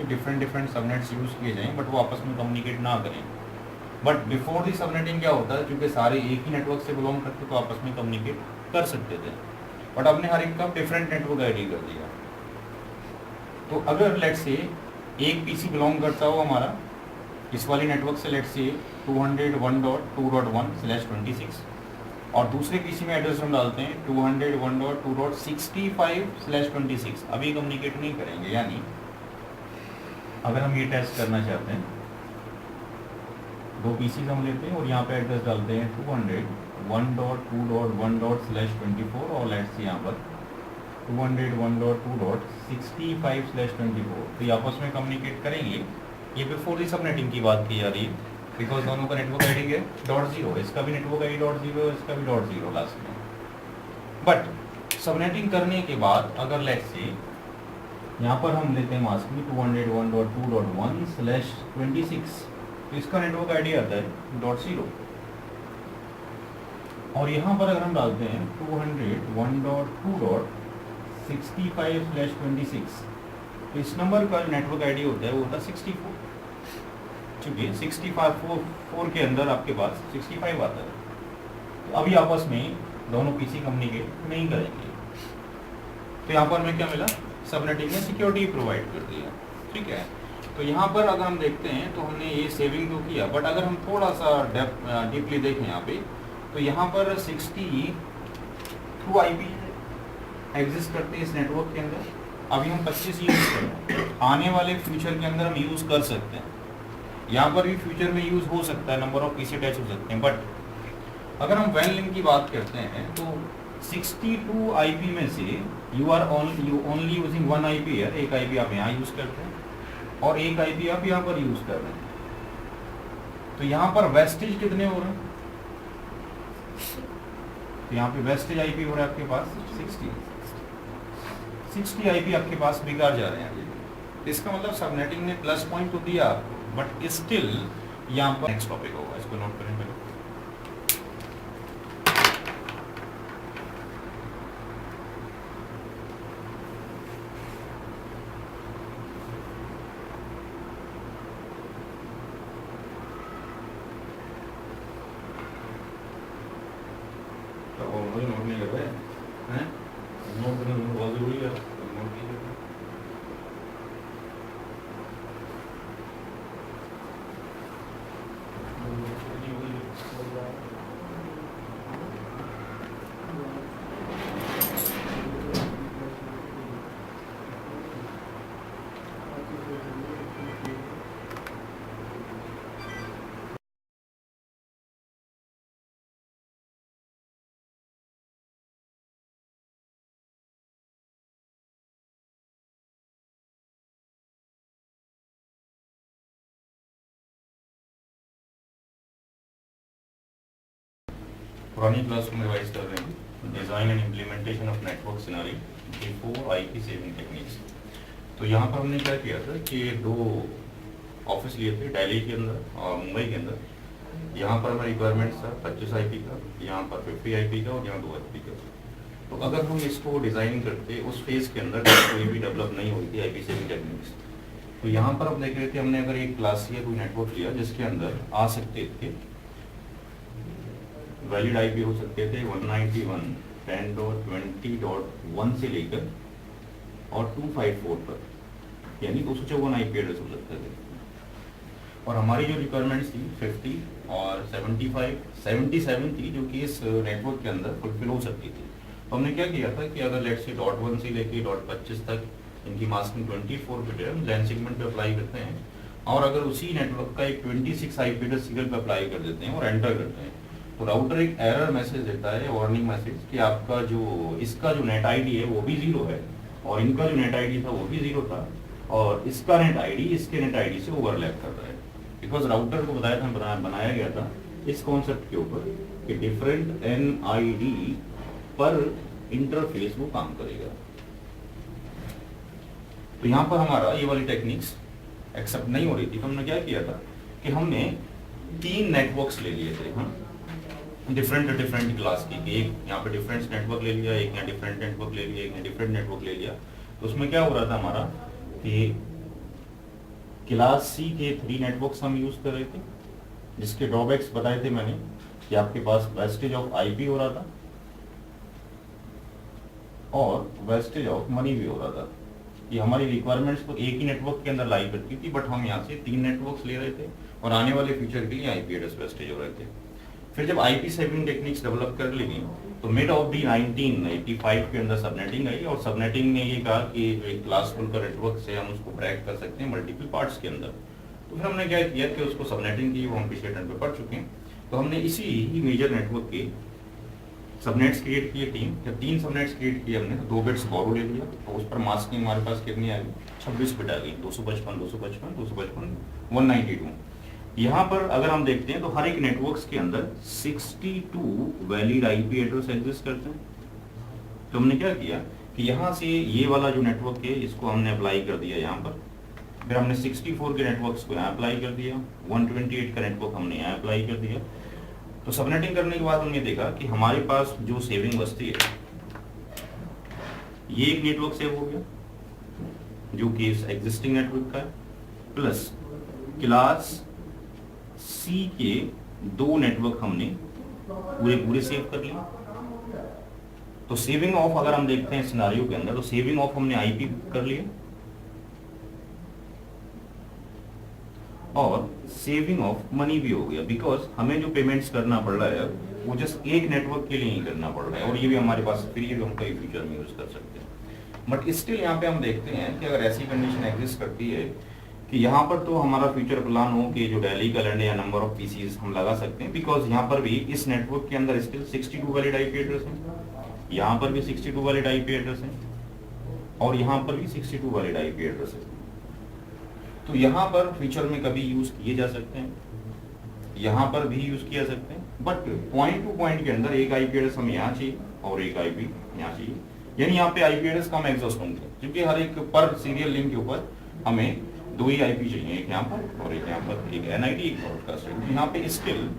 Different different subnets use किए जाएं but वो आपस में कम्युनिकेट ना करें। बट बिफोर दी सबनेटिंग क्या होता है, क्योंकि सारे एक ही नेटवर्क से बिलोंग करते तो आपस में कम्युनिकेट कर सकते थे, बट आपने हर एक का डिफरेंट नेटवर्क आईडी कर दिया। तो अगर लेट से एक पीसी बिलोंग करता हो हमारा इस वाली नेटवर्क से लेट से 201.2.1/26 और दूसरे पीसी में एड्रेस हम डालते हैं 201.2.65/26, अभी कम्युनिकेट नहीं करेंगे। यानी अगर हम ये टेस्ट करना चाहते हैं, दो पीसी हम लेते हैं और यहाँ पे एड्रेस डालते हैं 201.2.1/24 और लेट्स से यहाँ पर 201.2.65/24, तो ये आपस में कम्युनिकेट करेंगे। ये बिफोर दी सबनेटिंग की बात की जा रही है, बिकॉज दोनों का नेटवर्क आईडी है .0, इसका भी नेटवर्क आईडी .0, इसका भी .0 लास्ट में। बट सबनेटिंग करने के बाद अगर लेट्स से यहाँ पर हम लेते हैं मास्क में 201.2.1/26, तो इसका नेटवर्क आईडी आता है .0, और यहाँ पर अगर हम डालते हैं 201.2.65/26, तो इस नंबर का जो नेटवर्क आईडी होता है वो होता है 64, चूंकि 64 के अंदर आपके पास 65 आता है। तो अभी आपस में दोनों पीसी कम्युनिकेट नहीं करेंगे। तो यहाँ पर हमें क्या मिला, सबनेटिंग ने सिक्योरिटी प्रोवाइड कर दिया। ठीक है, तो यहाँ पर अगर हम देखते हैं तो हमने ये सेविंग तो किया, बट अगर हम थोड़ा सा डीपली देखें यहाँ पे, तो यहाँ पर 62 IP एग्जिस्ट करते हैं इस नेटवर्क के अंदर। अभी हम 25 यूज़ कर रहे हैं, आने वाले फ्यूचर के अंदर हम यूज़ कर सकते हैं, यहाँ पर भी फ्यूचर में यूज़ हो सकता है, नंबर ऑफ पीसी अटैच हो सकते हैं। बट अगर हम वैन लिंक की बात करते हैं तो 62 IP में से यू ओनली यूजिंग 1 IP है, एक IP आप यहाँ यूज़ करते हैं और एक IP आप यहाँ पर यूज़ कर रहे हैं। तो यहाँ पर वेस्टेज कितने हो रहे हैं, तो यहाँ पे वेस्टेज IP हो रहा है आपके पास 60 IP आपके पास बेकार जा रहे हैं। इसका मतलब सबनेटिंग ने प्लस पॉइंट तो दिया, बट स्टिल यहाँ पर नेक्स्ट टॉपिक होगा, इसको नोट करें पहले। नोट नहीं कर रहे हैं, नोट करना बहुत जरूरी है, नोट कीजिए। पुरानी क्लास को रिवाइज कर रहे हैं, design and implementation of network scenario before IP saving techniques. तो यहाँ पर हमने क्या किया था कि दो ऑफिस लिए थे, दिल्ली के अंदर और मुंबई के अंदर। यहाँ पर हमारा रिक्वायरमेंट था 25 IP का, यहाँ पर 50 IP का और यहाँ 2 IP का। तो अगर हम इसको डिज़ाइन करते उस फेज़ के अंदर कोई भी डेवलप नहीं हुई थी IP सेविंग टेक्निक्स, तो यहाँ पर हम देख रहे थे, हमने अगर एक क्लास या कोई नेटवर्क लिया जिसके अंदर आ सकते थे वैलिड IP हो सकते थे 191.10.20.1 से लेकर और 254 पर, यानी 254 IP एड्रेस हो सकते थे। और हमारी जो रिक्वायरमेंट्स थी 50 और 75, 77 थी, जो कि इस नेटवर्क के अंदर फुलफिल हो सकती थी। तो हमने क्या किया था कि अगर लेट से .1 से लेकर .25 तक इनकी मास्किंग 24 बिट है, हम लैन सेगमेंट पे अप्लाई करते हैं, और अगर उसी नेटवर्क का एक 26 IP एड्रेस सीरियल पे अप्लाई कर देते हैं और एंटर करते हैं, तो राउटर एक एरर मैसेज देता है, वार्निंग मैसेज, कि आपका जो इसका जो नेट आईडी है वो भी 0 है और इनका जो नेट आईडी था वो भी 0 था, और इसका नेट आईडी इसके नेट आईडी से ओवरलैप कर रहा है। बिकॉज राउटर को बताया था, बनाया गया था इस कॉन्सेप्ट के ऊपर कि डिफरेंट NID पर इंटरफेस वो काम करेगा। तो यहाँ पर हमारा ये वाली टेक्निक्स एक्सेप्ट नहीं हो रही थी, तो हमने क्या किया था कि हमने 3 नेटवर्क्स ले लिए थे, हाँ, डिफरेंट क्लास की। एक यहाँ पे डिफरेंट नेटवर्क ले लिया, एक यहाँ डिफरेंट नेटवर्क ले लिया, एक यहाँ डिफरेंट नेटवर्क ले लिया। तो उसमें क्या हो रहा था हमारा कि क्लास सी के 3 नेटवर्क्स हम यूज कर रहे थे, जिसके ड्रॉबैक्स बताए थे मैंने कि आपके पास वेस्टेज ऑफ आईपी हो रहा था और वेस्टेज ऑफ मनी भी हो रहा था। ये हमारी रिक्वायरमेंट्स तो एक ही नेटवर्क के अंदर लाई करती थी, बट हम यहाँ से 3 नेटवर्क्स ले रहे थे और आने वाले फ्यूचर के लिए आईपी एड्रेस वेस्टेज हो रहे थे। फिर जब आईपी सेविंग टेक्निक्स डेवलप कर ली तो मिड ऑफ दी 1985 के अंदर सबनेटिंग आई और सबनेटिंग ने ये कहा कि एक क्लासफुल का नेटवर्क से हम उसको ब्रेक कर सकते हैं मल्टीपल पार्ट्स के अंदर। तो फिर हमने क्या किया कि उसको सबनेटिंग की, वो हम पिछले टर्न पे पढ़ चुके हैं। तो हमने इसी ही मेजर नेटवर्क के सबनेट्स क्रिएट किए 3। जब 3 सबनेट्स क्रिएट किए हमने तो 2 बिट्स बोरो ले लिया, तो उस पर मास्किंग हमारे पास कितनी आ गई, 26 बिट आ गई, 255, 255, 255, 192। यहाँ पर अगर हम देखते हैं तो हर एक नेटवर्क्स के अंदर 62 वैलिड आईपी एड्रेस एग्जिस्ट करते हैं। तो हमने क्या किया कि यहाँ से ये वाला जो नेटवर्क है इसको हमने अप्लाई कर दिया यहाँ पर, फिर हमने 64 के नेटवर्क्स को यहाँ अप्लाई कर दिया, 128 का नेटवर्क हमने यहाँ अप्लाई कर दिया। तो सबनेटिंग करने के बाद हमने देखा कि हमारे पास जो सेविंग बचती है, ये एक नेटवर्क सेव हो गया जो कि इस एग्जिस्टिंग नेटवर्क का है, प्लस क्लास सी के 2 नेटवर्क हमने पूरे सेव कर लिए। तो सेविंग ऑफ अगर हम देखते हैं सिनारियो के अंदर, तो सेविंग ऑफ हमने आईपी कर लिया और सेविंग ऑफ मनी भी हो गया, बिकॉज हमें जो पेमेंट्स करना पड़ रहा है वो जस्ट एक नेटवर्क के लिए ही करना पड़ रहा है और ये भी हमारे पास फ्री है, हम कई फ्यूचर में यूज कर सकते हैं। बट स्टिल यहाँ पे हम देखते हैं कि अगर ऐसी कंडीशन एग्जिस्ट करती है कि यहाँ पर तो हमारा फ्यूचर प्लान हो कि जो डेली कैलेंडर या नंबर ऑफ पीसीज हम लगा सकते हैं, बिकॉज यहाँ पर भी इस नेटवर्क के अंदर स्टिल 62 वैलिड आईपी एड्रेस है, यहाँ पर भी 62 वैलिड आईपी एड्रेस है और यहाँ पर भी 62 वैलिड आईपी एड्रेस है। तो यहाँ पर फ्यूचर में कभी यूज किए जा सकते हैं, यहाँ पर भी यूज किया सकते हैं, बट पॉइंट टू पॉइंट के अंदर एक आईपी एड्रेस हमें यहाँ चाहिए और एक आईपी यहाँ चाहिए, यानी यहाँ पे आईपी एड्रेस कम एग्जॉस्ट होंगे, क्योंकि हर एक पर सीरियल लिंक के ऊपर हमें 2 ही आईपी चाहिए, एक यहाँ पर और एक यहाँ पर, एक एनआईडी एक ब्रॉडकास्ट। तो यहाँ पे स्टिल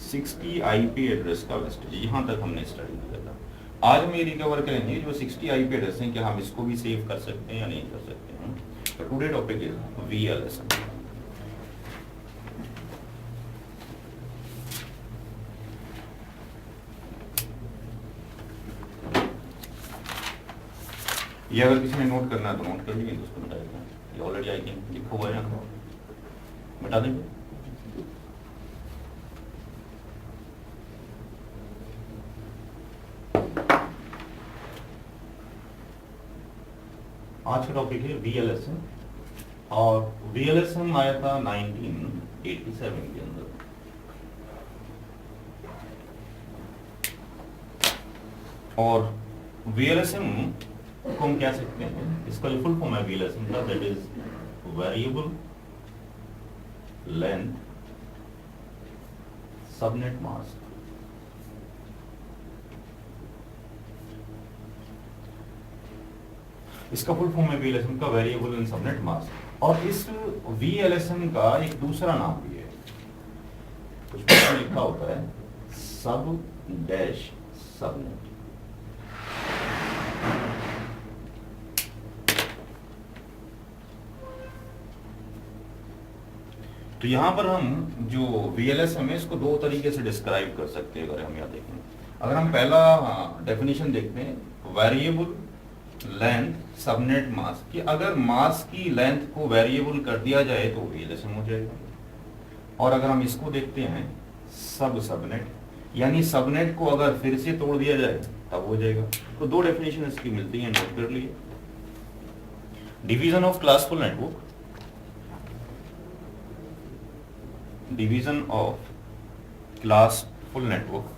60 आईपी एड्रेस का वेस्टेज, यहाँ तक हमने स्टडी किया था। आज हम ये रिकवर करेंगे जो 60 आईपी एड्रेस हैं, क्या हम इसको भी सेव कर सकते हैं या नहीं कर सकते हैं। तो टुडे टॉपिक इज VLSM। ये अगर किसी ने नोट करना है तो नोट कर लीजिए, उसको बता देना, ये ऑलरेडी आई थिंक लिखा हुआ है यहाँ, बता देंगे। आज का टॉपिक है VLSM और VLSM आया था 1987 के अंदर। और VLSM को हम कह सकते हैं, इसका जो फुल फॉर्म है VLSM का, that is variable length subnet mask. इसका फुल फॉर्म है VLSM का, वेरिएबल लेंथ सबनेट मास्क। और इस VLSM का एक दूसरा नाम भी है, कुछ लिखा होता है सब डैश सबनेट। तो यहाँ पर हम जो VLSM है इसको 2 तरीके से डिस्क्राइब कर सकते हैं। अगर हम यहाँ देखें, अगर हम पहला डेफिनेशन देखते हैं, वेरिएबल लेंथ सबनेट मास्क, कि अगर मास्क की लेंथ को वेरिएबल कर दिया जाए तो VLSM हो जाएगा। और अगर हम इसको देखते हैं सब सबनेट, यानी सबनेट को अगर फिर से तोड़ दिया जाए तब हो जाएगा। तो 2 डेफिनेशन इसकी मिलती है, नोट कर लिए। Division of classful network, division of classful network